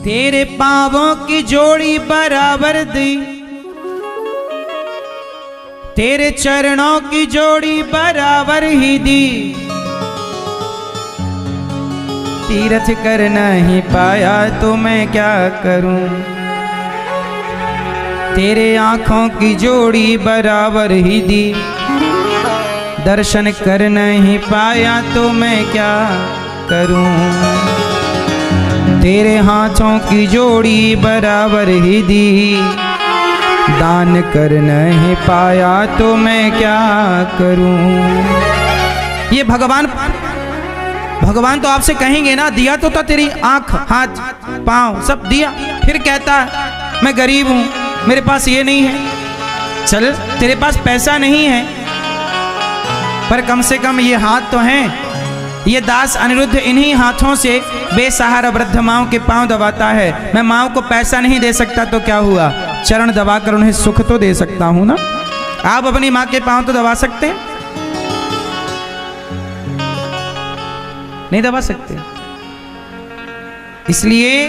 तेरे पांवों की जोड़ी बराबर दी, तेरे चरणों की जोड़ी बराबर ही दी। तीरथ कर नहीं पाया तो मैं क्या करूं, तेरे आंखों की जोड़ी बराबर ही दी। दर्शन कर नहीं पाया तो मैं क्या करूं, तेरे हाथों की जोड़ी बराबर ही दी। दान कर नहीं पाया तो मैं क्या करूं। ये भगवान तो आपसे कहेंगे ना, दिया तो था तेरी आंख हाथ पांव सब दिया, फिर कहता है मैं गरीब हूं, मेरे पास ये नहीं है। चल तेरे पास पैसा नहीं है पर कम से कम ये हाथ तो हैं। ये दास अनिरुद्ध इन्हीं हाथों से बेसहारा वृद्ध माओ के पांव दबाता है। मैं माओ को पैसा नहीं दे सकता तो क्या हुआ, चरण दबाकर उन्हें सुख तो दे सकता हूं ना। आप अपनी मां के पांव तो दबा सकते हैं? नहीं दबा सकते। इसलिए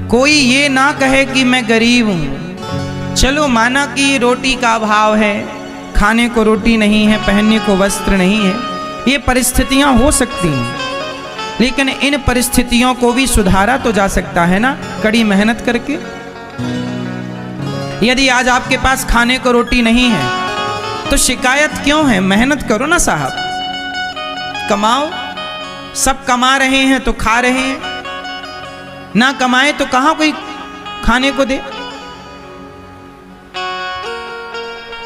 कोई ये ना कहे कि मैं गरीब हूं। चलो माना कि रोटी का अभाव है, खाने को रोटी नहीं है, पहनने को वस्त्र नहीं है, ये परिस्थितियां हो सकती हैं, लेकिन इन परिस्थितियों को भी सुधारा तो जा सकता है ना, कड़ी मेहनत करके। यदि आज आपके पास खाने को रोटी नहीं है तो शिकायत क्यों है? मेहनत करो ना साहब, कमाओ। सब कमा रहे हैं तो खा रहे हैं, ना कमाए तो कहां कोई खाने को दे।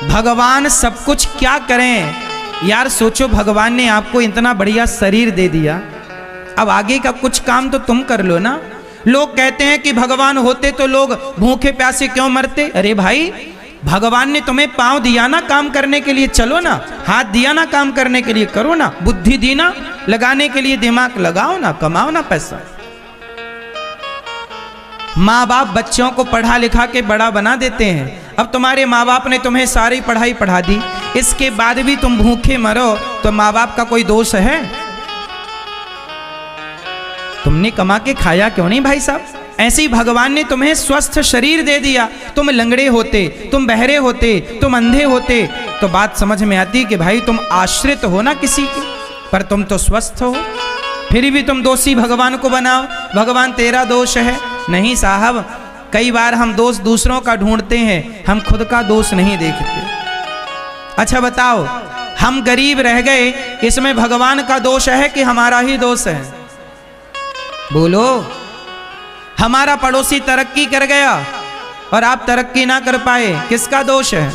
भगवान सब कुछ क्या करें यार, सोचो भगवान ने आपको इतना बढ़िया शरीर दे दिया, अब आगे का कुछ काम तो तुम कर लो ना। लोग कहते हैं कि भगवान होते तो लोग भूखे प्यासे क्यों मरते। अरे भाई, भगवान ने तुम्हें पांव दिया ना काम करने के लिए, चलो ना। हाथ दिया ना काम करने के लिए, करो ना। बुद्धि दी ना लगाने के लिए, दिमाग लगाओ ना, कमाओ ना पैसा। माँ बाप बच्चों को पढ़ा लिखा के बड़ा बना देते हैं। अब तुम्हारे माँ बाप ने तुम्हें सारी पढ़ाई पढ़ा दी, इसके बाद भी तुम भूखे मरो तो माँ बाप का कोई दोष है? तुमने कमा के खाया क्यों नहीं भाई साहब? ऐसे ही भगवान ने तुम्हें स्वस्थ शरीर दे दिया। तुम लंगड़े होते, तुम बहरे होते, तुम अंधे होते तो बात समझ में आती कि भाई तुम आश्रित हो ना किसी के, पर तुम तो स्वस्थ हो। फिर भी तुम दोषी भगवान को बनाओ, भगवान तेरा दोष है। नहीं साहब, कई बार हम दोष दूसरों का ढूंढते हैं, हम खुद का दोष नहीं देखते। अच्छा बताओ, हम गरीब रह गए, इसमें भगवान का दोष है कि हमारा ही दोष है? बोलो। हमारा पड़ोसी तरक्की कर गया और आप तरक्की ना कर पाए, किसका दोष है?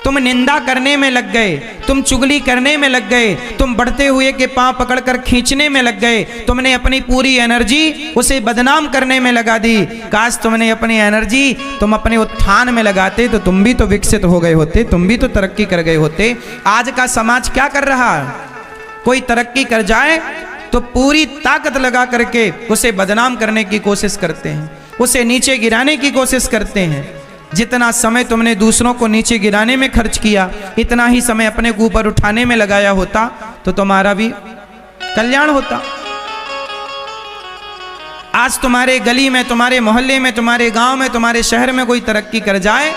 तुम निंदा करने में लग गए, तुम चुगली करने में लग गए, तुम बढ़ते हुए के पांव पकड़कर खींचने में लग गए, तुमने अपनी पूरी एनर्जी उसे बदनाम करने में लगा दी। काश तुमने अपनी एनर्जी तुम अपने उत्थान में लगाते तो तुम भी तो विकसित हो गए होते, तुम भी तो तरक्की कर गए होते। आज का समाज क्या कर रहा है? कोई तरक्की कर जाए तो पूरी ताकत लगा करके उसे बदनाम करने की कोशिश करते हैं, उसे नीचे गिराने की कोशिश करते हैं। जितना समय तुमने दूसरों को नीचे गिराने में खर्च किया, इतना ही समय अपने ऊपर उठाने में लगाया होता तो तुम्हारा भी कल्याण होता। आज तुम्हारे गली में, तुम्हारे मोहल्ले में, तुम्हारे गांव में, तुम्हारे शहर में कोई तरक्की कर जाए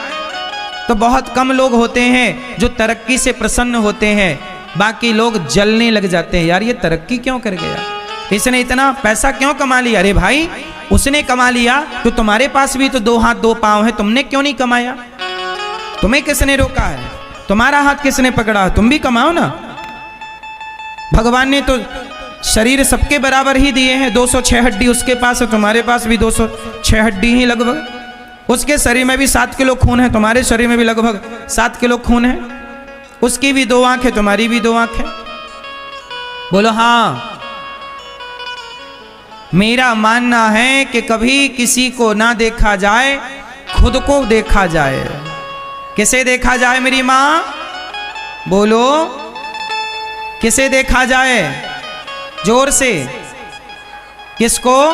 तो बहुत कम लोग होते हैं जो तरक्की से प्रसन्न होते हैं। बाकी लोग जलने लग जाते हैं, यार ये तरक्की क्यों कर गया, इसने इतना पैसा क्यों कमा लिया। अरे भाई, उसने कमा लिया तो तुम्हारे पास भी तो दो हाथ दो पांव है, तुमने क्यों नहीं कमाया? तुम्हें किसने रोका है? तुम्हारा हाथ किसने पकड़ा? तुम भी कमाओ ना। भगवान ने तो शरीर सबके बराबर ही दिए हैं। 206 हड्डी उसके पास है, तुम्हारे पास भी 206 हड्डी ही लगभग। उसके शरीर में भी 7 किलो खून है, तुम्हारे शरीर में भी लगभग 7 किलो खून है। उसकी भी 2 आंख है, तुम्हारी भी 2 आंख है। बोलो हाँ। मेरा मानना है कि कभी किसी को ना देखा जाए, खुद को देखा जाए। किसे देखा जाए मेरी मां? बोलो, किसे देखा जाए? जोर से। किसको?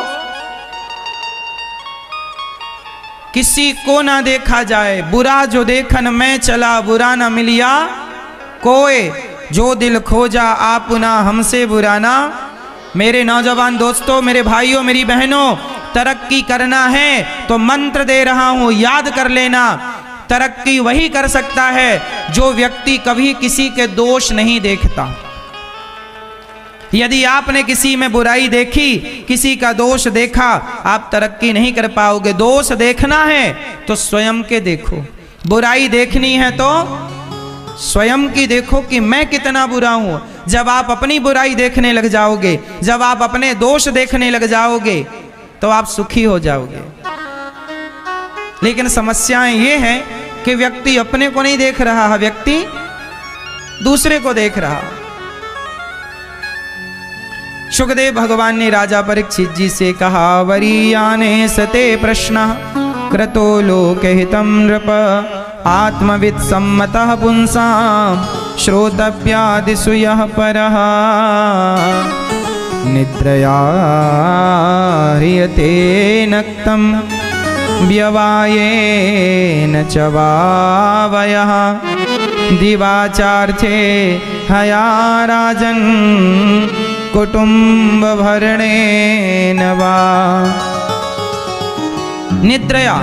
किसी को ना देखा जाए। बुरा जो देखन में चला, बुरा ना मिलिया कोई, जो दिल खोजा आप ना हमसे बुरा ना मेरे नौजवान दोस्तों, मेरे भाइयों, मेरी बहनों, तरक्की करना है तो मंत्र दे रहा हूं, याद कर लेना। तरक्की वही कर सकता है जो व्यक्ति कभी किसी के दोष नहीं देखता। यदि आपने किसी में बुराई देखी, किसी का दोष देखा, आप तरक्की नहीं कर पाओगे। दोष देखना है तो स्वयं के देखो, बुराई देखनी है तो स्वयं की देखो कि मैं कितना बुरा हूं। जब आप अपनी बुराई देखने लग जाओगे, जब आप अपने दोष देखने लग जाओगे, तो आप सुखी हो जाओगे। लेकिन समस्याएं ये है कि व्यक्ति अपने को नहीं देख रहा है, व्यक्ति दूसरे को देख रहा। सुखदेव भगवान ने राजा परीक्षित जी से कहा, वरीयाने सते प्रश्न क्रतो लोकहितं नृप आत्मवित् सम्मतः पुंसां श्रोतव्यादिषु यः परः निद्रया ह्रियते नक्तं व्यवायेन च वावयः दिवाचार्थे हया राजन् कुटुंब भरणेन वा। निद्रया,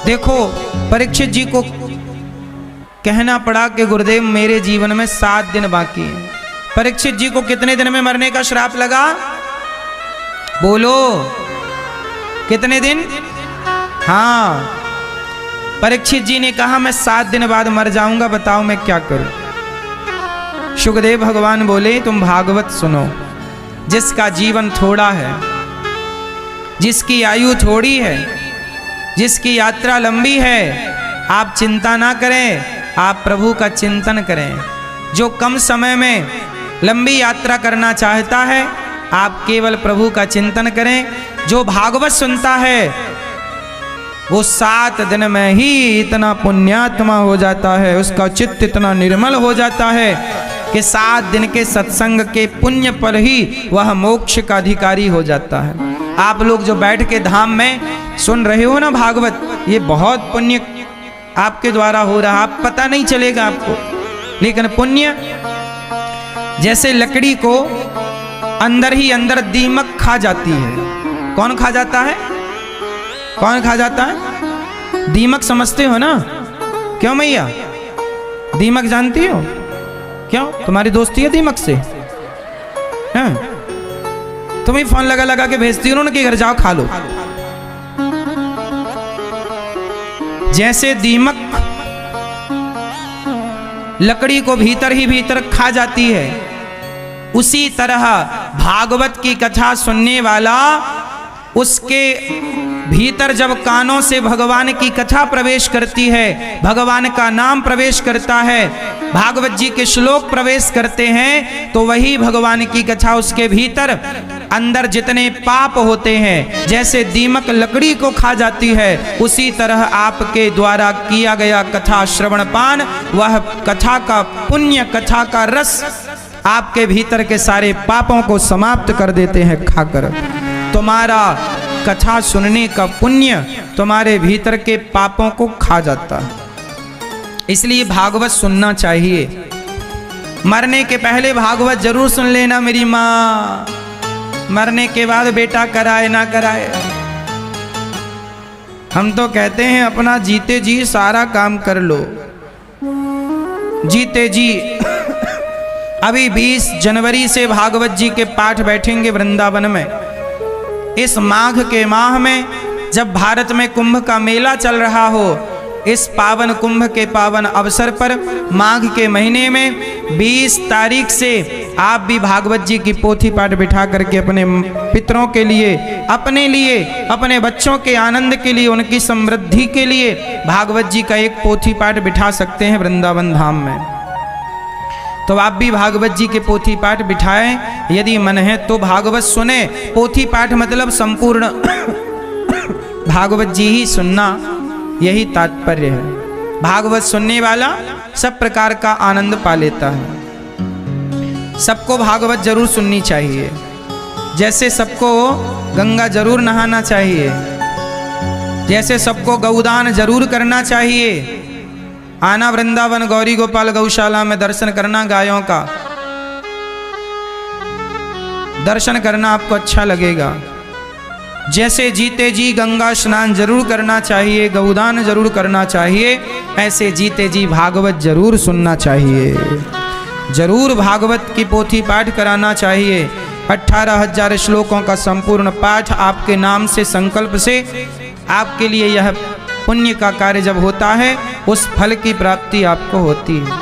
देखो परीक्षित जी को कहना पड़ा कि गुरुदेव मेरे जीवन में 7 दिन बाकी हैं। परीक्षित जी को कितने दिन में मरने का श्राप लगा? बोलो कितने दिन? हाँ, परीक्षित जी ने कहा मैं 7 दिन बाद मर जाऊंगा, बताओ मैं क्या करूं। सुखदेव भगवान बोले तुम भागवत सुनो। जिसका जीवन थोड़ा है, जिसकी आयु थोड़ी है, जिसकी यात्रा लंबी है, आप चिंता ना करें, आप प्रभु का चिंतन करें। जो कम समय में लंबी यात्रा करना चाहता है, आप केवल प्रभु का चिंतन करें। जो भागवत सुनता है वो 7 दिन में ही इतना पुण्यात्मा हो जाता है, उसका चित्त इतना निर्मल हो जाता है कि 7 दिन के सत्संग के पुण्य पर ही वह मोक्ष का अधिकारी हो जाता है। आप लोग जो बैठ के धाम में सुन रहे हो ना भागवत, ये बहुत पुण्य आपके द्वारा हो रहा, आप पता नहीं चलेगा आपको, लेकिन पुण्य। जैसे लकड़ी को अंदर ही अंदर दीमक खा जाती है। कौन खा जाता है? कौन खा जाता है? दीमक समझते हो ना? क्यों मैया? दीमक जानती हो? क्यों तुम्हारी दोस्ती है दीमक से? हाँ? तुम्हें फोन लगा लगा के भेजती हूँ उनके घर, जाओ खा लो। जैसे दीमक लकड़ी को भीतर ही भीतर खा जाती है, उसी तरह भागवत की कथा सुनने वाला, उसके भीतर जब कानों से भगवान की कथा प्रवेश करती है, भगवान का नाम प्रवेश करता है, भागवत जी के श्लोक प्रवेश करते हैं, तो वही भगवान की कथा उसके भीतर अंदर जितने पाप होते हैं, जैसे दीमक लकड़ी को खा जाती है, उसी तरह आपके द्वारा किया गया कथा श्रवण पान, वह कथा का पुण्य, कथा का रस आपके भीतर के सारे पापों को समाप्त कर देते हैं खाकर। तुम्हारा कथा सुनने का पुण्य तुम्हारे भीतर के पापों को खा जाता है। इसलिए भागवत सुनना चाहिए। मरने के पहले भागवत जरूर सुन लेना मेरी माँ, मरने के बाद बेटा कराए ना कराए। हम तो कहते हैं अपना जीते जी सारा काम कर लो, जीते जी। अभी 20 जनवरी से भागवत जी के पाठ बैठेंगे वृंदावन में। इस माघ के माह में जब भारत में कुंभ का मेला चल रहा हो, इस पावन कुंभ के पावन अवसर पर माघ के महीने में 20 तारीख से आप भी भागवत जी की पोथी पाठ बिठा करके अपने पितरों के लिए, अपने लिए, अपने बच्चों के आनंद के लिए, उनकी समृद्धि के लिए भागवत जी का एक पोथी पाठ बिठा सकते हैं वृंदावन धाम में। तो आप भी भागवत जी के पोथी पाठ बिठाएं, यदि मन है तो भागवत सुने। पोथी पाठ मतलब संपूर्ण भागवत जी ही सुनना, यही तात्पर्य है। भागवत सुनने वाला सब प्रकार का आनंद पा लेता है। सबको भागवत जरूर सुननी चाहिए, जैसे सबको गंगा जरूर नहाना चाहिए, जैसे सबको गौदान जरूर करना चाहिए। आना वृंदावन गौरी गोपाल गौशाला में दर्शन करना गायों का। दर्शन करना आपको अच्छा लगेगा। जैसे जीते जी गंगा स्नान जरूर करना चाहिए, गौदान जरूर करना चाहिए, ऐसे जीते जी भागवत जरूर सुनना चाहिए, जरूर भागवत की पोथी पाठ कराना चाहिए। 18,000 श्लोकों का संपूर्ण पाठ आपके नाम से, संकल्प से आपके लिए यह पुण्य का कार्य जब होता है, उस फल की प्राप्ति आपको होती है।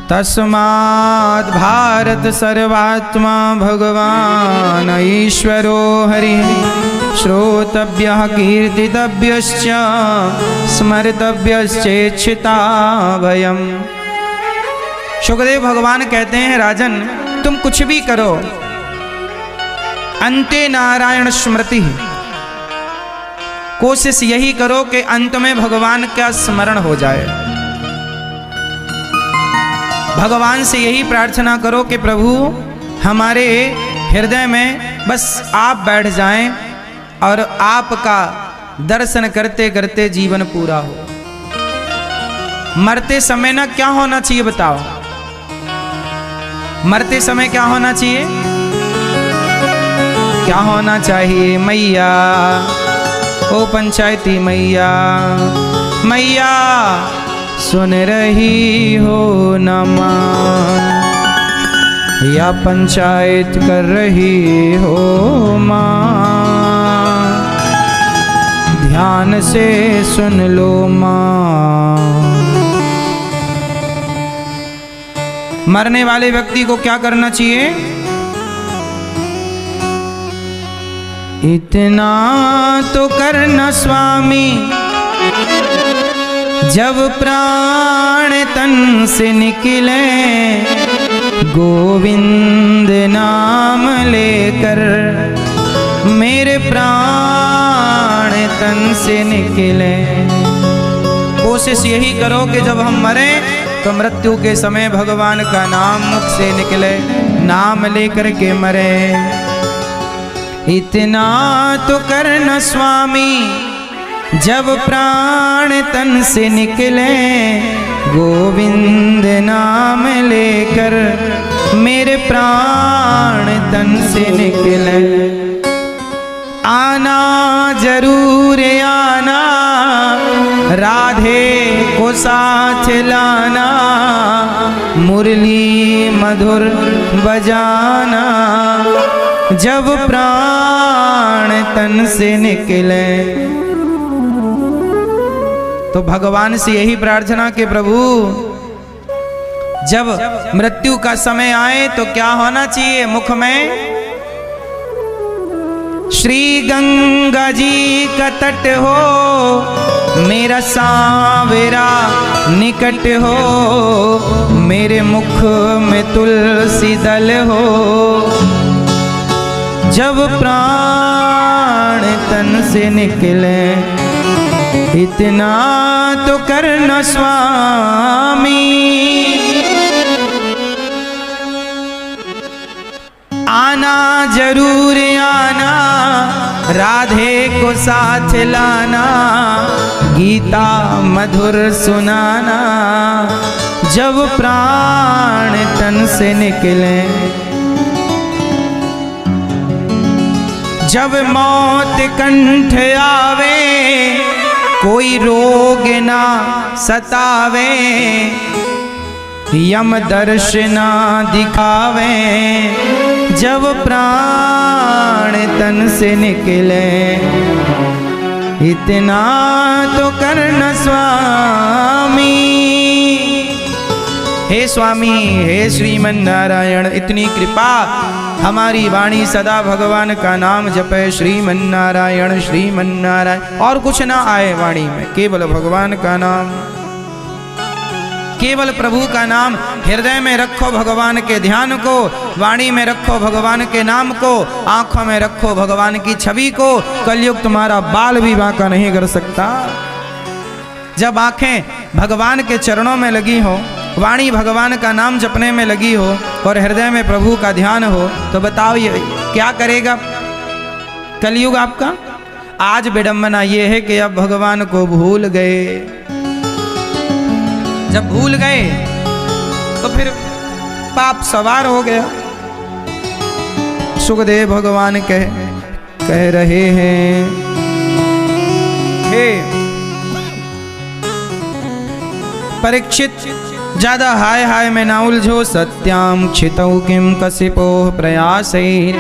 तस्माद् भारत सर्वात्मा भगवान ईश्वरो हरि श्रोतव्यः कीर्तितव्यश्च स्मर्तव्यश्चेच्छिता भयम्। सुखदेव भगवान कहते हैं, राजन तुम कुछ भी करो, अंते नारायण स्मृति, कोशिश यही करो कि अंत में भगवान का स्मरण हो जाए। भगवान से यही प्रार्थना करो कि प्रभु हमारे हृदय में बस आप बैठ जाएं और आपका दर्शन करते करते जीवन पूरा हो। मरते समय ना क्या होना चाहिए बताओ? मरते समय क्या होना चाहिए? क्या होना चाहिए? मैया, ओ पंचायती मैया, मैया सुन रही हो न मान, या पंचायत कर रही हो माँ, ध्यान से सुन लो माँ। मरने वाले व्यक्ति को क्या करना चाहिए? इतना तो करना स्वामी, जब प्राण तन से निकले, गोविंद नाम लेकर मेरे प्राण तन से निकले। कोशिश यही करो कि जब हम मरे तो मृत्यु के समय भगवान का नाम मुख से निकले, नाम लेकर के मरे। इतना तो करना स्वामी, जब प्राण तन से निकले, गोविंद नाम लेकर मेरे प्राण तन से निकले। आना जरूर आना, राधे को साथ लाना, मुरली मधुर बजाना, जब प्राण तन से निकले। तो भगवान से यही प्रार्थना कि प्रभु जब मृत्यु का समय आए तो क्या होना चाहिए? मुख में श्री गंगा जी का तट हो, मेरा सांवरा निकट हो, मेरे मुख में तुलसी दल हो, जब प्राण तन से निकले। इतना तो करना स्वामी, आना जरूर आना, राधे को साथ लाना, गीता मधुर सुनाना, जब प्राण तन से निकले। जब मौत कंठ आवे, कोई रोग ना सतावे, यम दर्शना दिखावे, जब प्राण तन से निकले। इतना तो करना स्वामी। हे स्वामी, हे श्रीमन नारायण, इतनी कृपा, हमारी वाणी सदा भगवान का नाम जपे, श्रीमन नारायण श्रीमन नारायण, और कुछ ना आए वाणी में, केवल भगवान का नाम, केवल प्रभु का नाम। हृदय में रखो भगवान के ध्यान को, वाणी में रखो भगवान के नाम को, आंखों में रखो भगवान की छवि को। कलयुग तुम्हारा बाल भी बांका नहीं कर सकता। जब आंखें भगवान के चरणों में लगी हो, वाणी भगवान का नाम जपने में लगी हो और हृदय में प्रभु का ध्यान हो, तो बताओ ये क्या करेगा कलयुग आपका? आज विडंबना ये है कि अब भगवान को भूल गए। जब भूल गए तो फिर पाप सवार हो गया। सुखदेव भगवान कह रहे हैं, हे परीक्षित, ज्यादा हाय हाय में ना उलझो। सत्याम क्षितौ किम कसिपो प्रयासैर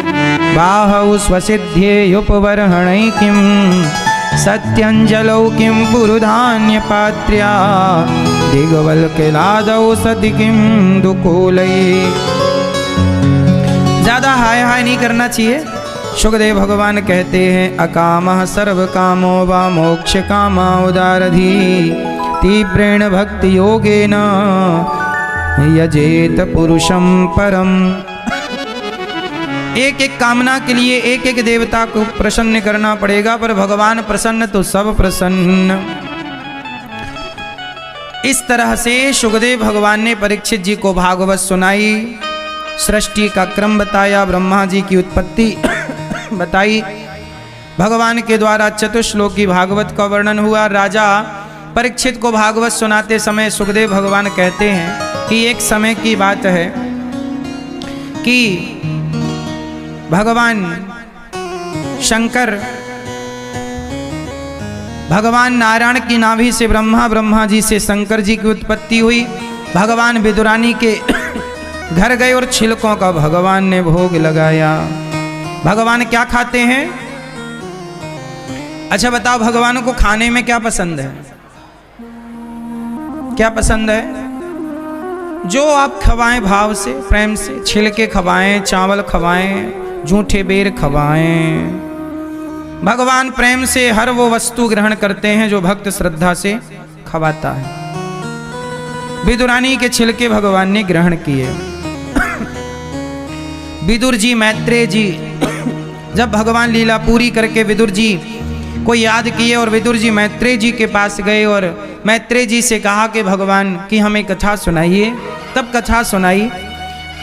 बाहौ स्वसिद्ध्येयुपवर्हणै किम सत्यंजलौ किम पुरुधान्य पात्र्या दिग्वल्क्यलादौ सति किम दुकूलै। ज्यादा हाय हाय नहीं करना चाहिए। सुखदेव भगवान कहते हैं, अकामः सर्व कामो वा मोक्ष कामा उदारधी तीव्रेण भक्ति योगेन यजेत पुरुषम परम। एक एक कामना के लिए एक एक देवता को प्रसन्न करना पड़ेगा, पर भगवान प्रसन्न तो सब प्रसन्न। इस तरह से सुखदेव भगवान ने परीक्षित जी को भागवत सुनाई, सृष्टि का क्रम बताया, ब्रह्मा जी की उत्पत्ति बताई, भगवान के द्वारा चतुश्लोकी भागवत का वर्णन हुआ। राजा परीक्षित को भागवत सुनाते समय सुखदेव भगवान कहते हैं कि एक समय की बात है कि भगवान शंकर भगवान नारायण की नाभि से ब्रह्मा, ब्रह्मा जी से शंकर जी की उत्पत्ति हुई। भगवान विदुरानी के घर गए और छिलकों का भगवान ने भोग लगाया। भगवान क्या खाते हैं? अच्छा बताओ, भगवान को खाने में क्या पसंद है? क्या पसंद है? जो आप खवाएं भाव से, प्रेम से, छिलके खवाएं, चावल खवाएं, जूठे बेर खवाएं। भगवान प्रेम से हर वो वस्तु ग्रहण करते हैं जो भक्त श्रद्धा से खवाता है। विदुरानी के छिलके भगवान ने ग्रहण किए। विदुर जी, मैत्रेय जी जब भगवान लीला पूरी करके विदुर जी को याद किए और विदुर जी मैत्रेय जी के पास गए और मैत्रेय जी से कहा कि भगवान की हमें कथा सुनाइए। तब कथा सुनाई।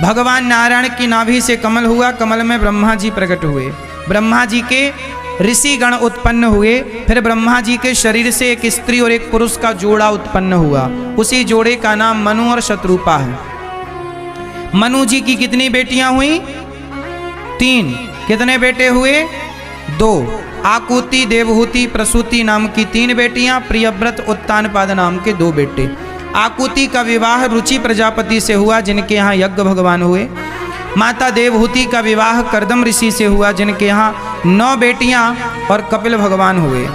भगवान नारायण की नाभि से कमल हुआ, कमल में ब्रह्मा जी प्रकट हुए, ब्रह्मा जी के ऋषि गण उत्पन्न हुए, फिर ब्रह्मा जी के शरीर से एक स्त्री और एक पुरुष का जोड़ा उत्पन्न हुआ। उसी जोड़े का नाम मनु और शत्रुपा है। मनु जी की कितनी बेटियां हुई? 3। कितने बेटे हुए? 2। आकुति, देवहूति, प्रसूति नाम की 3 बेटियां, प्रियव्रत, उत्तानपाद नाम के 2 बेटे। आकुति का विवाह रुचि प्रजापति से हुआ, जिनके यहाँ यज्ञ भगवान हुए। माता देवहूति का विवाह कर्दम ऋषि से हुआ, जिनके यहाँ 9 बेटियां और कपिल भगवान हुए।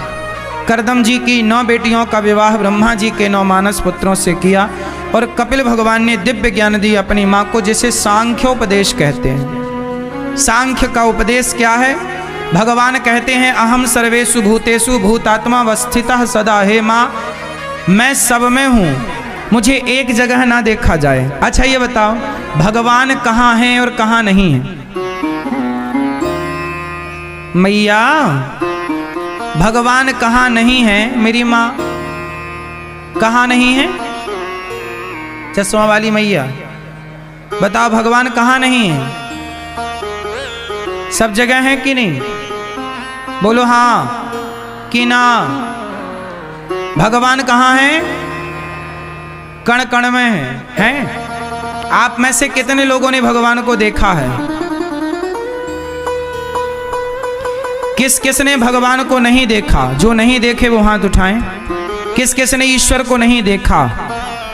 कर्दम जी की 9 बेटियों का विवाह ब्रह्मा जी के 9 मानस पुत्रों से किया और कपिल भगवान ने दिव्य ज्ञान दी अपनी माँ को, जिसे सांख्योपदेश कहते हैं। सांख्य का उपदेश क्या है? भगवान कहते हैं, अहम सर्वेषु भूतेषु भूतात्मा अवस्थितः सदा। हे माँ, मैं सब में हूँ, मुझे एक जगह ना देखा जाए। अच्छा ये बताओ, भगवान कहाँ हैं और कहाँ नहीं है? मैया, भगवान कहाँ नहीं है? मेरी माँ कहाँ नहीं है? चश्मा वाली मैया बताओ, भगवान कहाँ नहीं है? सब जगह है कि नहीं? बोलो हाँ कि ना। भगवान कहाँ है? कण कण में है। आप में से कितने लोगों ने भगवान को देखा है? किस किस ने भगवान को नहीं देखा? जो नहीं देखे वो हाथ उठाएं। किस किस ने ईश्वर को नहीं देखा?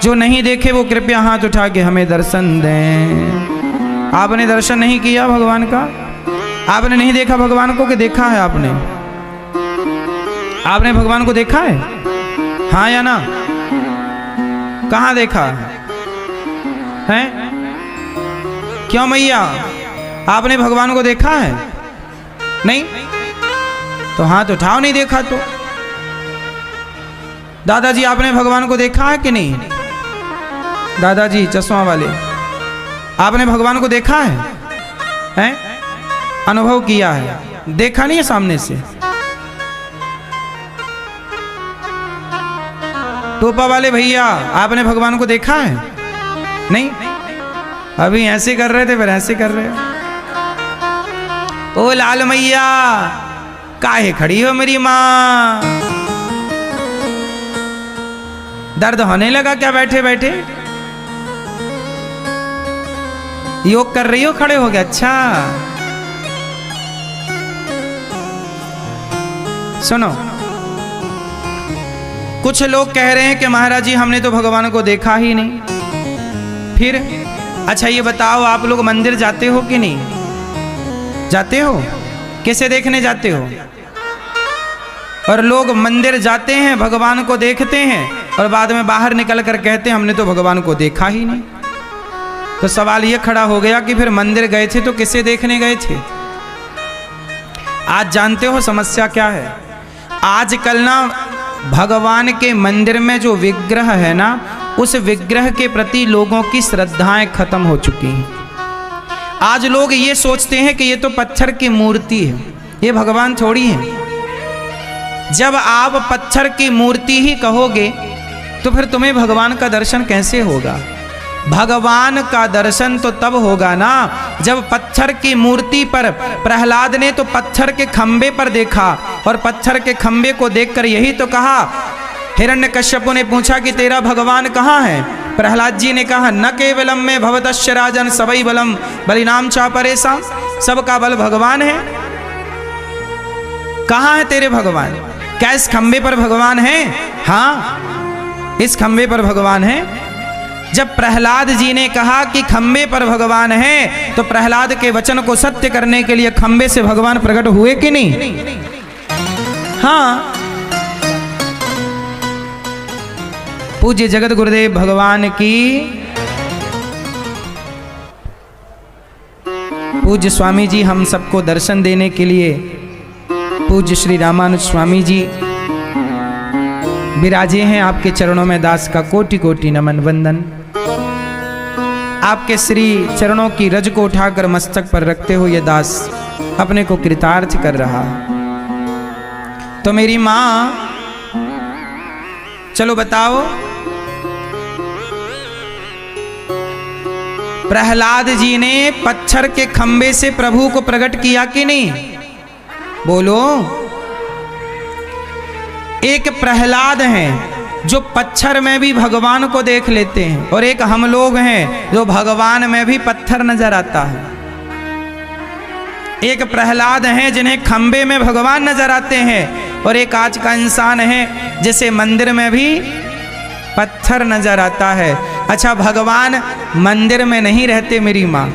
जो नहीं देखे वो कृपया हाथ उठा के हमें दर्शन दें। आपने दर्शन नहीं किया भगवान का? आपने नहीं देखा भगवान को कि देखा है आपने? आपने भगवान को देखा है? हाँ या ना? कहाँ देखा है? क्यों मैया, आपने भगवान को देखा है? नहीं? तो हाथ उठाओ, नहीं देखा तो। दादाजी, आपने भगवान को देखा है कि नहीं? दादाजी चश्मा वाले, आपने भगवान को देखा है? हैं? अनुभव किया है? देखा नहीं है सामने से? टोपा वाले भैया, आपने भगवान को देखा है? नहीं? अभी ऐसे कर रहे थे, फिर ऐसे कर रहे हो। ओ लाल मैया, काहे खड़ी हो मेरी माँ? दर्द होने लगा क्या बैठे बैठे? योग कर रही हो, खड़े हो गए, अच्छा। सुनो, कुछ लोग कह रहे हैं कि महाराज जी हमने तो भगवान को देखा ही नहीं। फिर अच्छा ये बताओ, आप लोग मंदिर जाते हो कि नहीं जाते हो? किसे देखने जाते हो? और लोग मंदिर जाते हैं, भगवान को देखते हैं और बाद में बाहर निकल कर कहते हैं हमने तो भगवान को देखा ही नहीं। तो सवाल ये खड़ा हो गया कि फिर मंदिर गए थे तो किसे देखने गए थे? आज जानते हो समस्या क्या है? आजकल ना भगवान के मंदिर में जो विग्रह है ना, उस विग्रह के प्रति लोगों की श्रद्धाएं खत्म हो चुकी हैं। आज लोग ये सोचते हैं कि ये तो पत्थर की मूर्ति है, ये भगवान थोड़ी है। जब आप पत्थर की मूर्ति ही कहोगे तो फिर तुम्हें भगवान का दर्शन कैसे होगा? भगवान का दर्शन तो तब होगा ना जब पत्थर की मूर्ति पर, प्रहलाद ने तो पत्थर के खंबे पर देखा और पत्थर के खंबे को देखकर यही तो कहा। हिरण्यकश्यपु ने पूछा कि तेरा भगवान कहाँ है? प्रहलाद जी ने कहा न केवलम में भवतस्य राजन सबई बलम बलिनाम चा परेशा, सबका बल भगवान है। कहाँ है तेरे भगवान? क्या इस खंबे पर भगवान है? हाँ, इस खंबे पर भगवान है। जब प्रहलाद जी ने कहा कि खंबे पर भगवान है तो प्रहलाद के वचन को सत्य करने के लिए खंबे से भगवान प्रकट हुए कि नहीं? हाँ। पूज्य जगत गुरुदेव भगवान की, पूज्य स्वामी जी हम सबको दर्शन देने के लिए पूज्य श्री रामानुज स्वामी जी विराजे हैं। आपके चरणों में दास का कोटि कोटि नमन वंदन। आपके श्री चरणों की रज को उठाकर मस्तक पर रखते हुए ये दास अपने को कृतार्थ कर रहा। तो मेरी माँ, चलो बताओ, प्रहलाद जी ने पत्थर के खंबे से प्रभु को प्रकट किया कि नहीं? बोलो। एक प्रहलाद हैं जो पत्थर में भी भगवान को देख लेते हैं और एक हम लोग हैं जो भगवान में भी पत्थर नजर आता है। एक प्रहलाद हैं जिन्हें खंबे में भगवान नजर आते हैं और एक आज का इंसान है जिसे मंदिर में भी पत्थर नजर आता है। अच्छा, भगवान मंदिर में नहीं रहते मेरी माँ।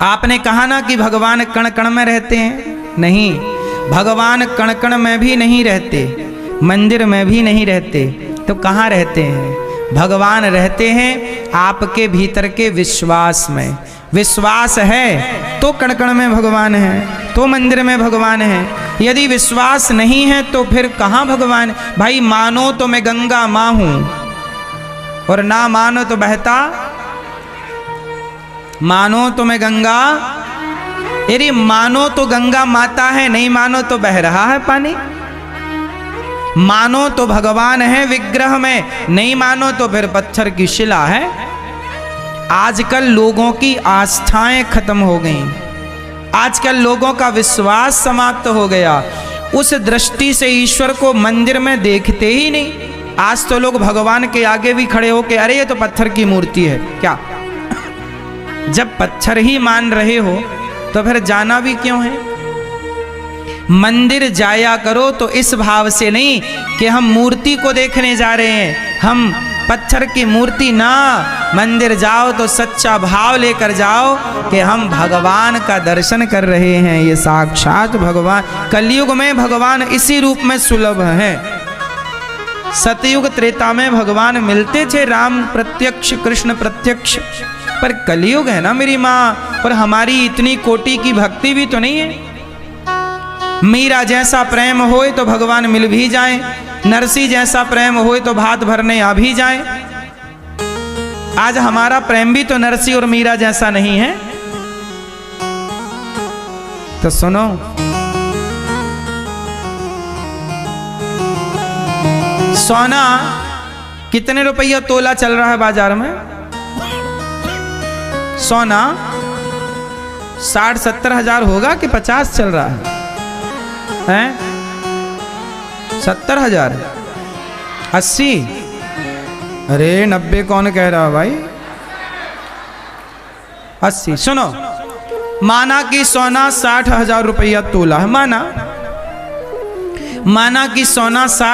आपने कहा ना कि भगवान कण कण में रहते हैं। नहीं, भगवान कण कण में भी नहीं रहते, मंदिर में भी नहीं रहते। तो कहाँ रहते हैं? भगवान रहते हैं आपके भीतर के विश्वास में। विश्वास है तो कण कण में भगवान है, तो मंदिर में भगवान है। यदि विश्वास नहीं है तो फिर कहाँ भगवान? भाई मानो तो मैं गंगा माँ हूँ और ना मानो तो बहता, मानो तो मैं गंगा, यदि मानो तो गंगा माता है, नहीं मानो तो बह रहा है पानी। मानो तो भगवान है विग्रह में, नहीं मानो तो फिर पत्थर की शिला है। आजकल लोगों की आस्थाएं खत्म हो गई, आजकल लोगों का विश्वास समाप्त हो गया। उस दृष्टि से ईश्वर को मंदिर में देखते ही नहीं। आज तो लोग भगवान के आगे भी खड़े होके अरे ये तो पत्थर की मूर्ति है। क्या जब पत्थर ही मान रहे हो तो फिर जाना भी क्यों है? मंदिर जाया करो तो इस भाव से नहीं कि हम मूर्ति को देखने जा रहे हैं, हम पत्थर की मूर्ति ना। मंदिर जाओ तो सच्चा भाव लेकर जाओ कि हम भगवान का दर्शन कर रहे हैं। ये साक्षात भगवान, कलयुग में भगवान इसी रूप में सुलभ हैं। सतयुग त्रेता में भगवान मिलते थे, राम प्रत्यक्ष कृष्ण प्रत्यक्ष, पर कलयुग है ना मेरी माँ, पर हमारी इतनी कोटि की भक्ति भी तो नहीं है। मीरा जैसा प्रेम होए तो भगवान मिल भी जाए, नरसी जैसा प्रेम होए तो भात भरने आ भी जाए। आज हमारा प्रेम भी तो नरसी और मीरा जैसा नहीं है। तो सुनो, सोना कितने रुपया तोला चल रहा है बाजार में? सोना 60-70 हजार होगा कि 50 चल रहा है? 70 हजार, 80? अरे 90 कौन कह रहा है भाई? 80। सुनो, माना कि सोना 60,000 रुपया तोला है, माना कि सोना 60